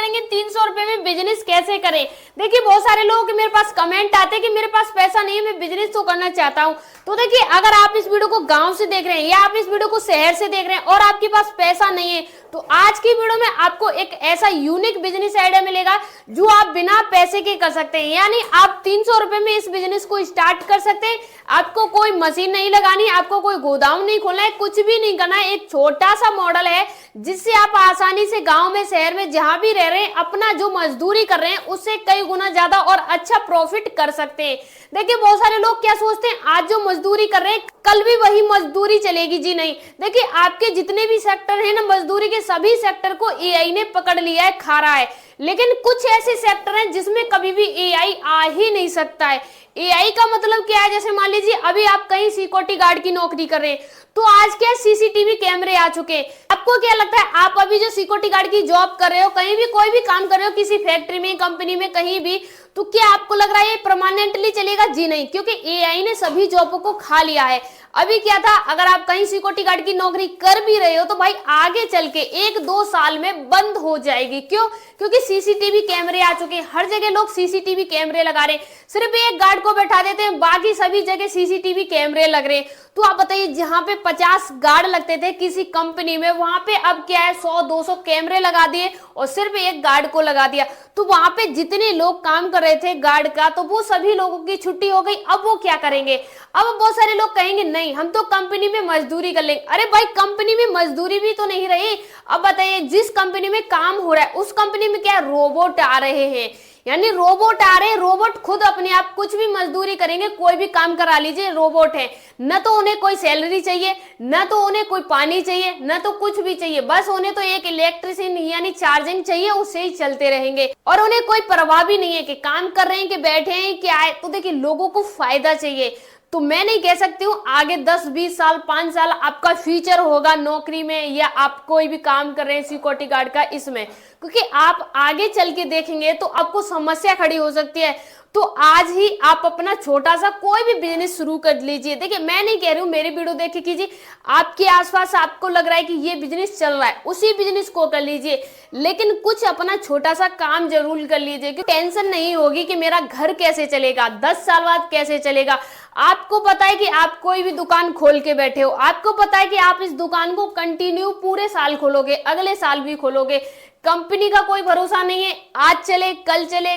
करेंगे 300 रुपए में बिजनेस कैसे करें। देखिए बहुत सारे लोगों के मेरे पास कमेंट आते हैं कि मेरे पास पैसा नहीं है, मैं बिजनेस तो करना चाहता हूं। तो देखिए अगर आप इस वीडियो को गांव से देख रहे हैं या आप इस वीडियो को शहर से देख रहे हैं और आपके पास पैसा नहीं है, तो आज की वीडियो में आपको एक ऐसा यूनिक बिजनेस आइडिया मिलेगा जो आप बिना पैसे के कर सकते हैं। यानी आप 300 रुपए में इस बिजनेस को स्टार्ट कर सकते हैं। आपको कोई मशीन नहीं लगानी, आपको कोई गोदाम नहीं खोलना है, कुछ भी नहीं करना है। एक छोटा सा मॉडल है जिससे आप आसानी से गांव में, शहर में, जहां भी रह रहे हैं, अपना जो मजदूरी कर रहे हैं उससे कई गुना ज्यादा और अच्छा प्रॉफिट कर सकते हैं। देखिए बहुत सारे लोग क्या सोचते हैं, आज जो मजदूरी कर रहे हैं कल भी वही मजदूरी चलेगी। जी नहीं, देखिए आपके जितने भी सेक्टर है ना मजदूरी के, सभी सेक्टर को एआई ने पकड़ लिया है, खा रहा है। लेकिन कुछ ऐसे सेक्टर हैं जिसमें कभी भी एआई आ ही नहीं सकता है। एआई का मतलब क्या है, जैसे मान लीजिए अभी आप कहीं सिक्योरिटी गार्ड की नौकरी कर रहे हैं, तो आज क्या सीसीटीवी कैमरे आ चुके हैं। आपको क्या लगता है, आप अभी जो सिक्योरिटी गार्ड की जॉब कर रहे हो, कहीं भी कोई भी काम कर रहे हो, किसी फैक्ट्री में, कंपनी में, कहीं भी, तो क्या आपको लग रहा है ये परमानेंटली चलेगा? जी नहीं, क्योंकि एआई ने सभी जॉबों को खा लिया है। अभी क्या था, अगर आप कहीं सिक्योरिटी गार्ड की नौकरी कर भी रहे हो तो भाई आगे चल के 1-2 साल में बंद हो जाएगी। क्यों? क्योंकि सीसीटीवी कैमरे आ चुके हैं, हर जगह लोग सीसीटीवी कैमरे लगा रहे हैं। सिर्फ एक गार्ड को बैठा देते हैं, बाकी सभी जगह सीसीटीवी कैमरे लग रहे हैं। तो आप बताइए, जहां पे 50 गार्ड लगते थे किसी कंपनी में, वहां पे अब क्या है, 100-200 कैमरे लगा दिए और सिर्फ एक गार्ड को लगा दिया। तो वहां पे जितने लोग काम कर रहे थे गार्ड का, तो वो सभी लोगों की छुट्टी हो गई। अब वो क्या करेंगे? अब बहुत सारे लोग कहेंगे नहीं, हम तो कंपनी में मजदूरी कर लेंगे। अरे भाई, कंपनी में मजदूरी भी तो नहीं रही। अब बताइए, जिस कंपनी में काम हो रहा है उस कंपनी में क्या रोबोट आ रहे हैं, यानी रोबोट आ रहे हैं। रोबोट खुद अपने आप कुछ भी मजदूरी करेंगे, कोई भी काम करा लीजिए, रोबोट है। न तो उन्हें कोई सैलरी चाहिए, न तो उन्हें कोई पानी चाहिए, न तो कुछ भी चाहिए, बस उन्हें तो एक इलेक्ट्रिसिटी यानी चार्जिंग चाहिए, उससे ही चलते रहेंगे। और उन्हें कोई परवाह भी नहीं है कि काम कर रहे हैं कि बैठे हैं क्या है। तो देखिए लोगों को फायदा चाहिए। तो मैं नहीं कह सकती हूँ आगे 10-20 साल, 5 साल आपका फ्यूचर होगा नौकरी में, या आप कोई भी काम कर रहे हैं सिक्योरिटी गार्ड का, इसमें, क्योंकि आप आगे चल के देखेंगे तो आपको समस्या खड़ी हो सकती है। तो आज ही आप अपना छोटा सा कोई भी बिजनेस शुरू कर लीजिए। देखिए मैं नहीं कह रही हूँ, मेरी वीडियो देख के कीजिए, आपके आसपास आपको लग रहा है कि ये बिजनेस चल रहा है, उसी बिजनेस को कर लीजिए। लेकिन कुछ अपना छोटा सा काम जरूर कर लीजिए, कि टेंशन नहीं होगी कि मेरा घर कैसे चलेगा, 10 साल बाद कैसे चलेगा। आपको पता है कि आप कोई भी दुकान खोल के बैठे हो, आपको पता है कि आप इस दुकान को कंटिन्यू पूरे साल खोलोगे, अगले साल भी खोलोगे। कंपनी का कोई भरोसा नहीं है, आज चले,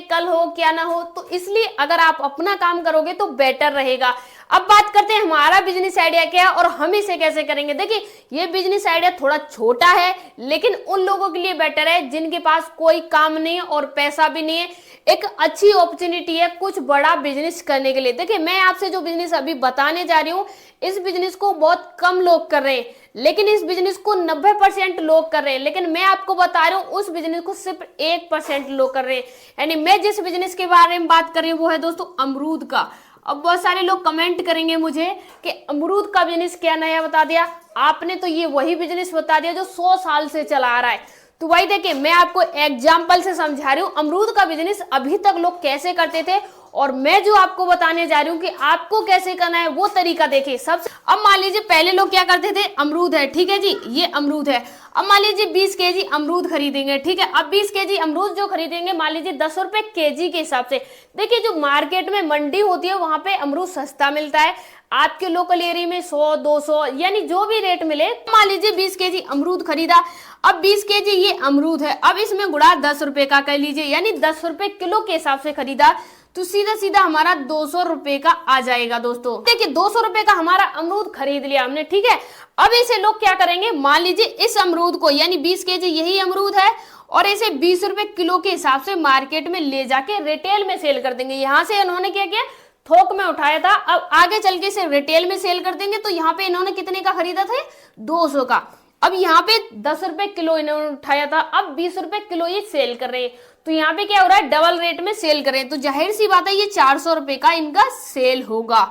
कल हो, क्या ना हो। तो इसलिए अगर आप अपना काम करोगे तो बेटर रहेगा। अब बात करते हैं हमारा बिजनेस आइडिया क्या है और हम इसे कैसे करेंगे। देखिए ये बिजनेस आइडिया थोड़ा छोटा है, लेकिन उन लोगों के लिए बेटर है जिनके पास कोई काम नहीं है और पैसा भी नहीं है। एक अच्छी अपॉर्चुनिटी है कुछ बड़ा बिजनेस करने के लिए। देखिए मैं आपसे जो बिजनेस अभी बताने जा रही हूँ, इस बिजनेस को बहुत कम लोग कर रहे हैं, लेकिन इस बिजनेस को 90% लोग कर रहे हैं। लेकिन मैं आपको बता रहा हूँ उस बिजनेस को सिर्फ 1% लोग कर रहे हैं। यानी मैं जिस बिजनेस के बारे में बात कर रही हूँ वो है दोस्तों अमरूद का। अब बहुत सारे लोग कमेंट करेंगे मुझे कि अमरूद का बिजनेस क्या नया बता दिया आपने, तो ये वही बिजनेस बता दिया जो 100 साल से चला आ रहा है। तो भाई देखिए मैं आपको एग्जाम्पल से समझा रही हूँ अमरूद का बिजनेस अभी तक लोग कैसे करते थे, और मैं जो आपको बताने जा रही हूँ कि आपको कैसे करना है वो तरीका देखिए। सबसे अब मान लीजिए पहले लोग क्या करते थे, अमरूद है, ठीक है जी, ये अमरूद है। अब मान लीजिए 20 केजी अमरूद खरीदेंगे, ठीक है। अब 20 केजी अमरूद जो खरीदेंगे, मान लीजिए 10 रुपए केजी के हिसाब से। देखिए जो मार्केट में मंडी होती है वहां पे अमरूद सस्ता मिलता है, आपके लोकल एरिया में 100-200 यानी जो भी रेट मिले। मान लीजिए 20 केजी अमरूद खरीदा, अब 20 केजी ये अमरूद है, अब इसमें गुड़ा 10 रुपए का कर लीजिए, यानी 10 रुपए किलो के हिसाब से खरीदा, तो सीधा सीधा हमारा 200 रुपए का आ जाएगा। दोस्तों देखिए 200 रुपए का हमारा अमरूद खरीद लिया हमने, ठीक है। अब इसे लोग क्या करेंगे, मान लीजिए इस अमरूद को, यानी 20 केजी यही अमरूद है, और इसे 20 रुपए किलो के हिसाब से मार्केट में ले जाके रिटेल में सेल कर देंगे। यहाँ से इन्होंने क्या किया, थोक में उठाया था, अब आगे चल के इसे रिटेल में सेल कर देंगे। तो यहाँ पे इन्होंने कितने का खरीदा था, 200 का। अब यहाँ पे 10 रुपए किलो इन्होंने उठाया था, अब 20 रुपए किलो ये सेल कर रहे हैं। तो यहाँ पे क्या हो रहा है, डबल रेट में सेल कर रहे हैं। तो जाहिर सी बात है ये 400 रुपए का इनका सेल होगा।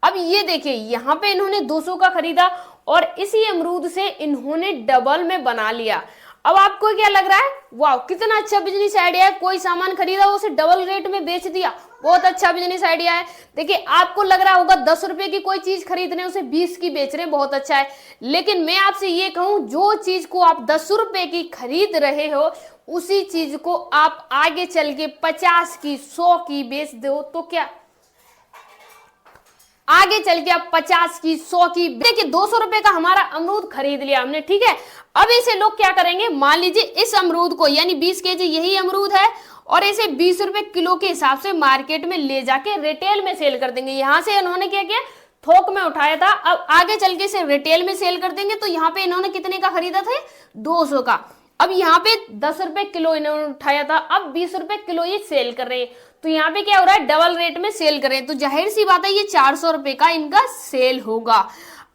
अब ये देखिए यहाँ पे इन्होंने 200 का खरीदा और इसी अमरूद से इन्होंने डबल में बना लिया। अब आपको क्या लग रहा है, वाह कितना अच्छा बिजनेस आइडिया है, कोई सामान खरीदा उसे डबल रेट में बेच दिया, बहुत अच्छा बिजनेस आइडिया है। देखिए आपको लग रहा होगा 10 रुपए की कोई चीज खरीद रहे हैं उसे 20 की बेच रहे हैं, बहुत अच्छा है। लेकिन मैं आपसे ये कहूं, जो चीज को आप 10 रुपए की खरीद रहे हो उसी चीज को आप आगे चल के 50 की 100 की बेच दो तो क्या, आगे चल के आप 50 की 100 की, देखिए 200 रुपए का हमारा अमरूद खरीद लिया हमने, ठीक है। अब इसे लोग क्या करेंगे, मान लीजिए इस अमरूद को यानी 20 केजी यही अमरूद है और इसे 20 रुपए किलो के हिसाब से मार्केट में ले जाके रिटेल में सेल कर देंगे। यहां से इन्होंने क्या किया, थोक में उठाया था, अब आगे चल के इसे रिटेल में सेल कर देंगे। तो यहाँ पे इन्होंने कितने का खरीदा था, 200 का। अब यहाँ पे 10 रुपए किलो इन्होंने उठाया था, अब 20 रुपए किलो ये सेल कर रहे हैं। तो यहाँ पे क्या हो रहा है, डबल रेट में सेल कर रहे हैं। तो जाहिर सी बात है ये 400 रुपए का इनका सेल होगा।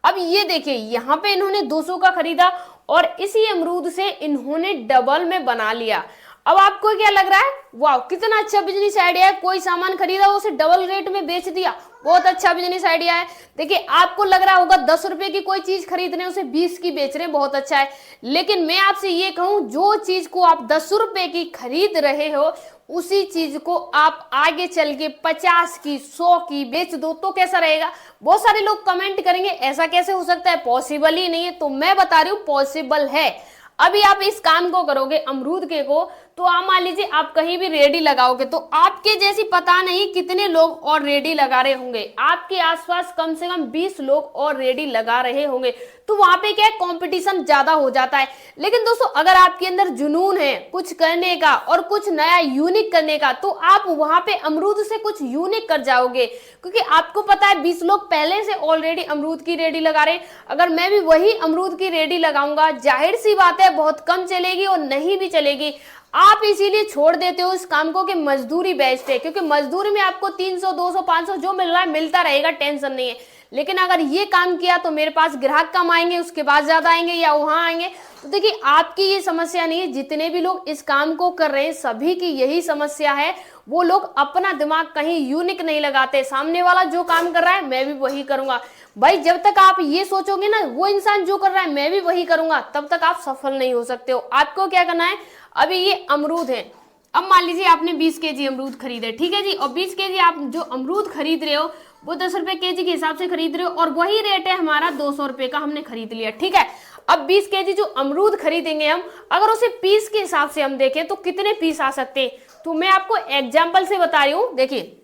अब ये देखिए यहाँ पे इन्होंने 200 का खरीदा और इसी अमरूद से इन्होंने डबल में बना लिया। अब आपको क्या लग रहा है, वाह कितना अच्छा बिजनेस आइडिया है, कोई सामान खरीदा उसे डबल रेट में बेच दिया, बहुत अच्छा बिजनेस आइडिया है। देखिए आपको लग रहा होगा 10 रुपए की कोई चीज खरीद रहे हैं उसे 20 की बेच रहे हैं, बहुत अच्छा है। लेकिन मैं आपसे ये कहूं, जो चीज को आप 10 रुपए की खरीद रहे हो उसी चीज को आप आगे चल के 50 की 100 की बेच दो तो कैसा रहेगा। बहुत सारे लोग कमेंट करेंगे ऐसा कैसे हो सकता है, पॉसिबल ही नहीं है। तो मैं बता रही हूँ पॉसिबल है। अभी आप इस काम को करोगे अमरूद के को, तो आप मान लीजिए आप कहीं भी रेडी लगाओगे तो आपके जैसी पता नहीं कितने लोग और रेडी लगा रहे होंगे, आपके आसपास कम से कम 20 लोग और रेडी लगा रहे होंगे। तो वहां पे क्या है, कंपटीशन ज्यादा हो जाता है। लेकिन दोस्तों अगर आपके अंदर जुनून है कुछ करने का और कुछ नया यूनिक करने का, तो आप वहां पे अमरूद से कुछ यूनिक कर जाओगे। क्योंकि आपको पता है 20 लोग पहले से ऑलरेडी अमरूद की रेडी लगा रहे हैं, अगर मैं भी वही अमरूद की रेडी लगाऊंगा जाहिर सी बात है बहुत कम चलेगी और नहीं भी चलेगी। आप इसीलिए छोड़ देते हो इस काम को कि मजदूरी बेस्ट है, क्योंकि मजदूरी में आपको 300 200 500 जो मिल रहा है मिलता रहेगा, टेंशन नहीं है। लेकिन अगर ये काम किया तो मेरे पास ग्राहक कम आएंगे, उसके बाद ज्यादा आएंगे या वहां आएंगे। तो देखिए आपकी ये समस्या नहीं है, जितने भी लोग इस काम को कर रहे हैं सभी की यही समस्या है। वो लोग अपना दिमाग कहीं यूनिक नहीं लगाते, सामने वाला जो काम कर रहा है मैं भी वही करूंगा। भाई जब तक आप ये सोचोगे ना वो इंसान जो कर रहा है मैं भी वही करूंगा, तब तक आप सफल नहीं हो सकते हो। आपको क्या करना है, अभी ये अमरूद है, अब मान लीजिए आपने 20 केजी अमरूद खरीदे, ठीक है जी, और 20 केजी आप जो अमरूद खरीद रहे हो वो 10 रुपए केजी के हिसाब से खरीद रहे हो और वही रेट है हमारा 200 रुपए का, हमने खरीद लिया, ठीक है। अब 20 केजी जो अमरूद खरीदेंगे हम, अगर उसे पीस के हिसाब से हम देखें तो कितने पीस आ सकते हैं। तो मैं आपको एग्जाम्पल से बता रही हूँ, देखिए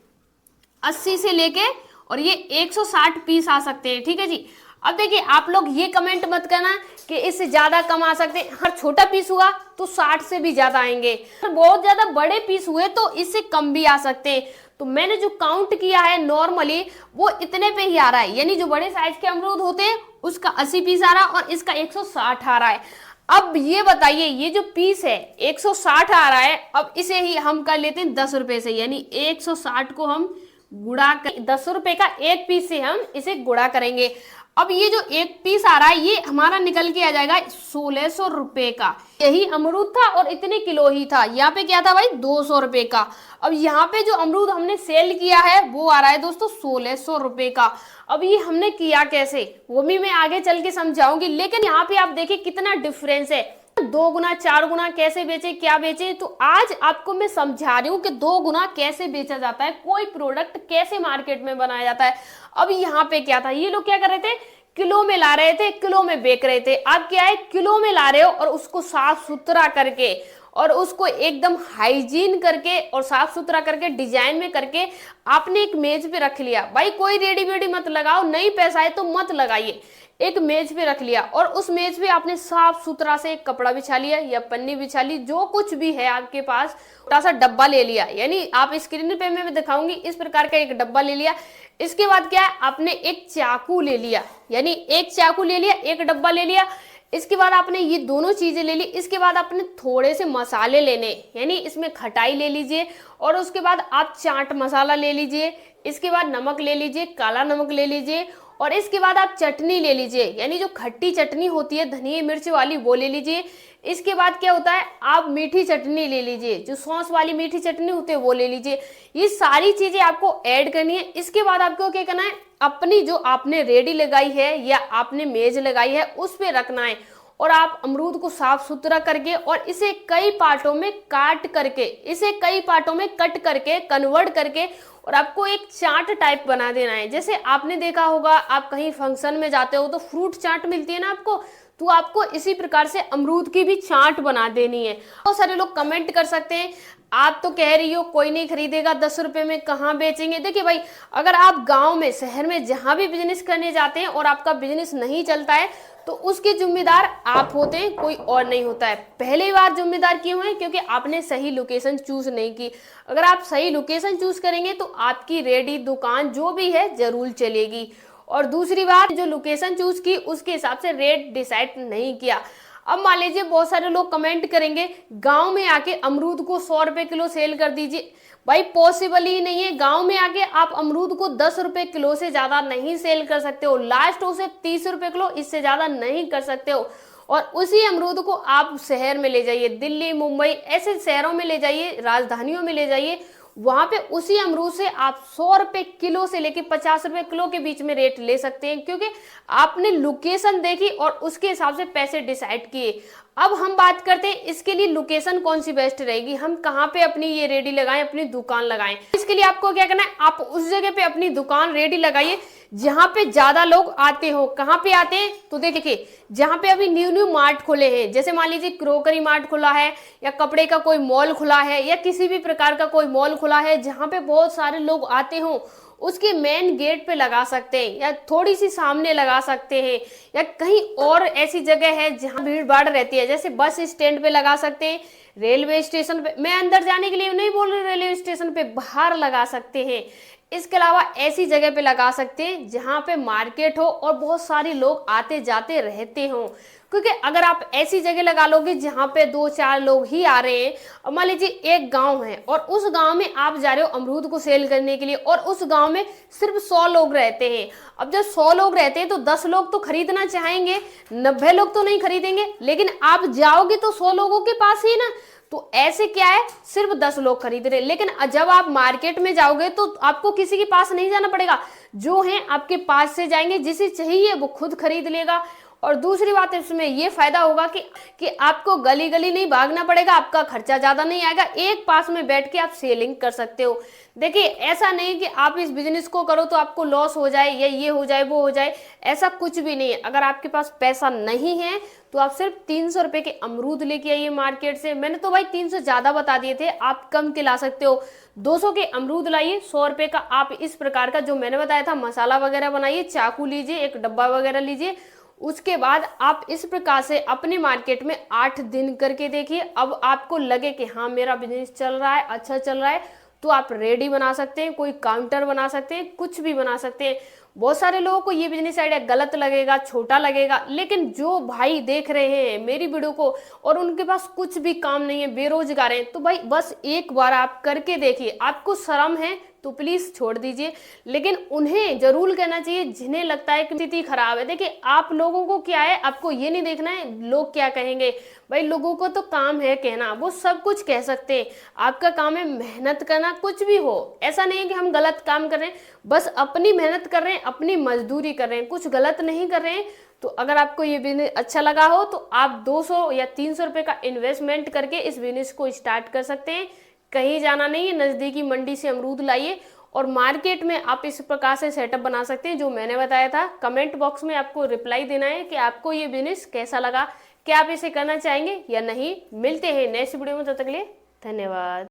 80 से लेके और ये 160 पीस आ सकते हैं, ठीक है जी। अब देखिए आप लोग ये कमेंट मत करना कि इससे ज्यादा कम आ सकते हैं, हर छोटा पीस हुआ तो 60 से भी ज्यादा आएंगे, बहुत ज्यादा बड़े पीस हुए तो इससे कम भी आ सकते हैं। तो मैंने जो काउंट किया है नॉर्मली वो इतने पे ही आ रहा है, यानी जो बड़े साइज के अमरूद होते हैं उसका 80 पीस आ रहा है और इसका 160 आ रहा है। अब ये बताइए ये जो पीस है 160 आ रहा है, अब इसे ही हम कर लेते हैं 10 रुपए से, यानी 160 को हम गुणा कर 10 रुपए का एक पीस से हम इसे गुणा करेंगे। अब ये जो एक पीस आ रहा है ये हमारा निकल के आ जाएगा 1600 रुपए का। यही अमरूद था और इतने किलो ही था, यहाँ पे क्या था भाई 200 रुपए का। अब यहाँ पे जो अमरूद हमने सेल किया है वो आ रहा है दोस्तों 1600 रुपए का। अब ये हमने किया कैसे वो भी मैं आगे चल के समझाऊंगी, लेकिन यहाँ पे आप देखिए कितना डिफरेंस है, 2 गुना 4 गुना कैसे बेचे क्या बेचे। तो आज आपको मैं समझा रही हूँ कि 2 गुना कैसे बेचा जाता है, कोई प्रोडक्ट कैसे मार्केट में बनाया जाता है। अब यहाँ पे क्या था, ये लोग क्या कर रहे थे, किलो में ला रहे थे, किलो में बेच रहे थे। आप क्या है किलो में ला रहे हो और उसको साफ सुथरा करके और उसको एकदम हाइजीन करके और साफ सुथरा करके डिजाइन में करके आपने एक मेज पे रख लिया। भाई कोई रेडी वेडी मत लगाओ, नहीं पैसा है तो मत लगाइए, एक मेज पे रख लिया और उस मेज पे आपने साफ सुथरा से एक कपड़ा बिछा लिया या पन्नी बिछा ली, जो कुछ भी है आपके पास, छोटा सा डब्बा ले लिया, यानी आप स्क्रीन पे मैं दिखाऊंगी इस प्रकार का एक डब्बा ले लिया। इसके बाद क्या है आपने एक चाकू ले लिया, यानी एक चाकू ले लिया, एक डब्बा ले लिया। इसके बाद आपने ये दोनों चीजें ले ली। इसके बाद आपने थोड़े से मसाले लेने, यानी इसमें खटाई ले लीजिए और उसके बाद आप चाट मसाला ले लीजिए। इसके बाद नमक ले लीजिए, काला नमक ले लीजिए और इसके बाद आप चटनी ले लीजिए, यानी जो खट्टी चटनी होती है धनिया मिर्च वाली वो ले लीजिए। इसके बाद क्या होता है आप मीठी चटनी ले लीजिए, जो सॉस वाली मीठी चटनी होती है वो ले लीजिए। ये सारी चीजें आपको ऐड करनी है। इसके बाद आपको क्या करना है, अपनी जो आपने रेडी लगाई है या आपने मेज लगाई है उस पे रखना है और आप अमरूद को साफ सुथरा करके और इसे कई पार्टों में काट करके, इसे कई पार्टों में कट करके कन्वर्ट करके और आपको एक चाट टाइप बना देना है। जैसे आपने देखा होगा आप कहीं फंक्शन में जाते हो तो फ्रूट चाट मिलती है ना आपको, तो आपको इसी प्रकार से अमरूद की भी चाट बना देनी है। बहुत सारे लोग कमेंट कर सकते हैं, आप तो कह रही हो कोई नहीं खरीदेगा, 10 रुपए में कहाँ बेचेंगे। देखिए भाई, अगर आप गांव में, शहर में जहां भी बिजनेस करने जाते हैं और आपका बिजनेस नहीं चलता है, तो उसके जिम्मेदार आप होते हैं, कोई और नहीं होता है। पहली बार जिम्मेदार क्यों है? क्योंकि आपने सही लोकेशन चूज नहीं की। अगर आप सही लोकेशन चूज करेंगे तो आपकी रेडी दुकान जो भी है जरूर चलेगी। और दूसरी बात, जो लोकेशन चूज की उसके हिसाब से रेट डिसाइड नहीं किया। अब मान लीजिए बहुत सारे लोग कमेंट करेंगे, गांव में आके अमरूद को 100 रुपए किलो सेल कर दीजिए। भाई पॉसिबल ही नहीं है। गांव में आके आप अमरूद को 10 रुपए किलो से ज्यादा नहीं सेल कर सकते हो। लास्ट हो से 30 रुपए किलो, इससे ज्यादा नहीं कर सकते हो। और उसी अमरूद को आप शहर में ले जाइए, दिल्ली, मुंबई ऐसे शहरों में ले जाइए, राजधानियों में ले जाइए, वहां पे उसी अमरूद से आप 100 रुपए किलो से लेके 50 रुपए किलो के बीच में रेट ले सकते हैं, क्योंकि आपने लोकेशन देखी और उसके हिसाब से पैसे डिसाइड किए। अब हम बात करते हैं इसके लिए लोकेशन कौन सी बेस्ट रहेगी, हम कहाँ पे अपनी ये रेडी लगाएं, अपनी दुकान लगाएं। इसके लिए आपको क्या करना है, आप उस जगह पे अपनी दुकान रेडी लगाइए जहां पे ज्यादा लोग आते हो। कहाँ पे आते हैं? तो देखिए, जहां पे अभी न्यू न्यू मार्ट खुले हैं, जैसे मान लीजिए क्रोकरी मार्ट खुला है, या कपड़े का कोई मॉल खुला है, या किसी भी प्रकार का कोई मॉल खुला है जहां पे बहुत सारे लोग आते हो, उसके मेन गेट पे लगा सकते हैं, या थोड़ी सी सामने लगा सकते हैं, या कहीं और ऐसी जगह है जहां भीड़ भाड़ रहती है, जैसे बस स्टैंड पे लगा सकते हैं, रेलवे स्टेशन पे। मैं अंदर जाने के लिए नहीं बोल रही, रेलवे स्टेशन पे बाहर लगा सकते हैं। इसके अलावा ऐसी जगह पे लगा सकते हैं जहां पे मार्केट हो और बहुत सारे लोग आते जाते रहते हो। क्योंकि अगर आप ऐसी जगह लगा लोगे जहां पे 2-4 लोग ही आ रहे हैं, और मान लीजिए एक गांव है और उस गांव में आप जा रहे हो अमरूद को सेल करने के लिए, और उस गांव में सिर्फ 100 लोग रहते हैं। अब जब 100 लोग रहते हैं तो 10 लोग तो खरीदना चाहेंगे, 90 लोग तो नहीं खरीदेंगे। लेकिन आप जाओगे तो 100 लोगों के पास ही ना, तो ऐसे क्या है, सिर्फ 10 लोग खरीद रहे। लेकिन जब आप मार्केट में जाओगे तो आपको किसी के पास नहीं जाना पड़ेगा, जो है आपके पास से जाएंगे, जिसे चाहिए वो खुद खरीद लेगा। और दूसरी बात इसमें ये फायदा होगा कि आपको गली गली नहीं भागना पड़ेगा, आपका खर्चा ज्यादा नहीं आएगा, एक पास में बैठ के आप सेलिंग कर सकते हो। देखिए, ऐसा नहीं कि आप इस बिजनेस को करो तो आपको लॉस हो जाए, या ये हो जाए वो हो जाए, ऐसा कुछ भी नहीं है। अगर आपके पास पैसा नहीं है तो आप सिर्फ 300 रुपए के अमरूद लेके आइए मार्केट से। मैंने तो भाई 300 ज्यादा बता दिए थे, आप कम के ला सकते हो। 200 के अमरूद लाइए, 100 रुपए का आप इस प्रकार का जो मैंने बताया था मसाला वगैरह बनाइए, चाकू लीजिए, एक डब्बा वगैरह लीजिए। उसके बाद आप इस प्रकार से अपने मार्केट में 8 दिन करके देखिए। अब आपको लगे कि हाँ मेरा बिजनेस चल रहा है, अच्छा चल रहा है, तो आप रेडी बना सकते हैं, कोई काउंटर बना सकते हैं, कुछ भी बना सकते हैं। बहुत सारे लोगों को ये बिजनेस आइडिया गलत लगेगा, छोटा लगेगा, लेकिन जो भाई देख रहे हैं मेरी वीडियो को और उनके पास कुछ भी काम नहीं है, बेरोजगार हैं, तो भाई बस एक बार आप करके देखिए। आपको शर्म है तो प्लीज छोड़ दीजिए, लेकिन उन्हें जरूर कहना चाहिए जिन्हें लगता है कि स्थिति खराब है। देखिए, आप लोगों को क्या है, आपको ये नहीं देखना है लोग क्या कहेंगे। भाई लोगों को तो काम है कहना, वो सब कुछ कह सकते हैं, आपका काम है मेहनत करना। कुछ भी हो, ऐसा नहीं है कि हम गलत काम कर रहे हैं, बस अपनी मेहनत कर रहे हैं, अपनी मजदूरी कर रहे हैं, कुछ गलत नहीं कर रहे हैं। तो अगर आपको ये बिजनेस अच्छा लगा हो तो आप 200 या 300 रुपए का इन्वेस्टमेंट करके इस बिजनेस को स्टार्ट कर सकते हैं। कहीं जाना नहीं है, नजदीकी मंडी से अमरूद लाइए और मार्केट में आप इस प्रकार से सेटअप बना सकते हैं जो मैंने बताया था। कमेंट बॉक्स में आपको रिप्लाई देना है कि आपको ये बिजनेस कैसा लगा, क्या आप इसे करना चाहेंगे या नहीं। मिलते हैं नेक्स्ट वीडियो में, तब तक के लिए धन्यवाद।